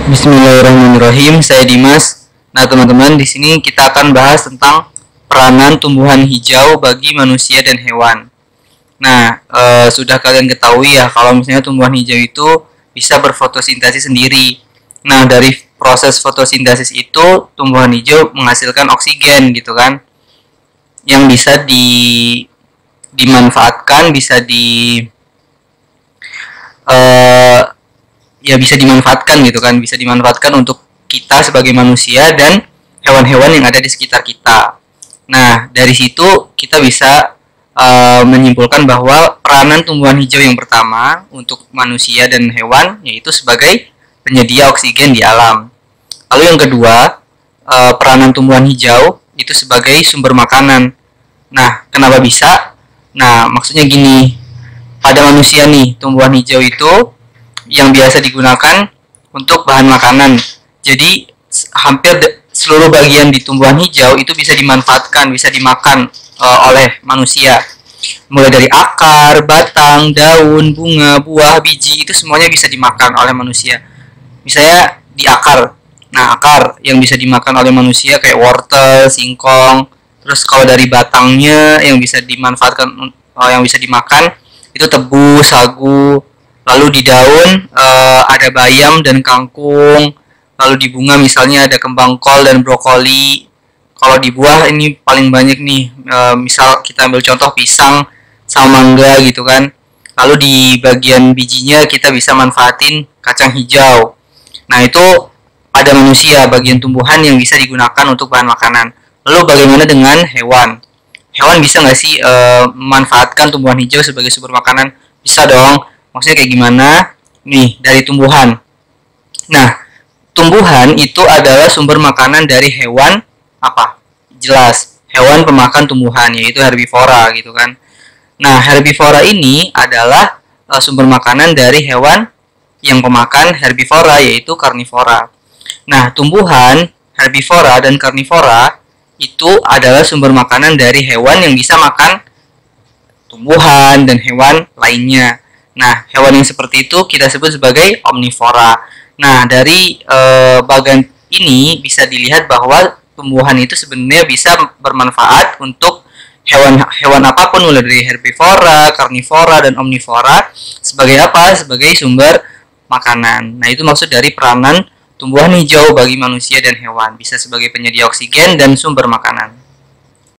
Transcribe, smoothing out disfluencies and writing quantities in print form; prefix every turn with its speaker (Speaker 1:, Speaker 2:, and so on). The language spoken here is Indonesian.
Speaker 1: Bismillahirrahmanirrahim. Saya Dimas. Nah, teman-teman, di sini kita akan bahas tentang peranan tumbuhan hijau bagi manusia dan hewan. Nah, sudah kalian ketahui ya kalau misalnya tumbuhan hijau itu bisa berfotosintesis sendiri. Nah, dari proses fotosintesis itu tumbuhan hijau menghasilkan oksigen gitu kan, yang bisa dimanfaatkan, eh, bisa dimanfaatkan gitu kan, bisa dimanfaatkan untuk kita sebagai manusia dan hewan-hewan yang ada di sekitar kita. Nah, dari situ kita bisa menyimpulkan bahwa peranan tumbuhan hijau yang pertama untuk manusia dan hewan yaitu sebagai penyedia oksigen di alam. Lalu yang kedua, peranan tumbuhan hijau itu sebagai sumber makanan. Nah, kenapa bisa? Nah, maksudnya gini, pada manusia nih, tumbuhan hijau itu yang biasa digunakan untuk bahan makanan. Jadi hampir seluruh bagian di tumbuhan hijau itu bisa dimanfaatkan, bisa dimakan oleh manusia. Mulai dari akar, batang, daun, bunga, buah, biji itu semuanya bisa dimakan oleh manusia. Misalnya di akar. Nah, akar yang bisa dimakan oleh manusia kayak wortel, singkong. Terus kalau dari batangnya yang bisa dimanfaatkan, yang bisa dimakan itu tebu, sagu. Lalu di daun ada bayam dan kangkung. Lalu di bunga misalnya ada kembang kol dan brokoli. Kalau di buah ini paling banyak nih, misal kita ambil contoh pisang sama mangga gitu kan. Lalu di bagian bijinya kita bisa manfaatin kacang hijau. Nah, itu pada manusia bagian tumbuhan yang bisa digunakan untuk bahan makanan. Lalu bagaimana dengan hewan? Hewan bisa nggak sih memanfaatkan tumbuhan hijau sebagai sumber makanan? Bisa dong. Maksudnya kayak gimana? Nih, dari tumbuhan. Nah, tumbuhan itu adalah sumber makanan dari hewan apa? Jelas, hewan pemakan tumbuhan, yaitu herbivora gitu kan. Nah, herbivora ini adalah sumber makanan dari hewan yang pemakan herbivora, yaitu karnivora. Nah, tumbuhan, herbivora, dan karnivora itu adalah sumber makanan dari hewan yang bisa makan tumbuhan dan hewan lainnya. Nah, hewan yang seperti itu kita sebut sebagai omnivora. Nah, dari bagian ini bisa dilihat bahwa tumbuhan itu sebenarnya bisa bermanfaat untuk hewan apapun, mulai dari herbivora, karnivora, dan omnivora. Sebagai apa? Sebagai sumber makanan. Nah, itu maksud dari peranan tumbuhan hijau bagi manusia dan hewan. Bisa sebagai penyedia oksigen dan sumber makanan.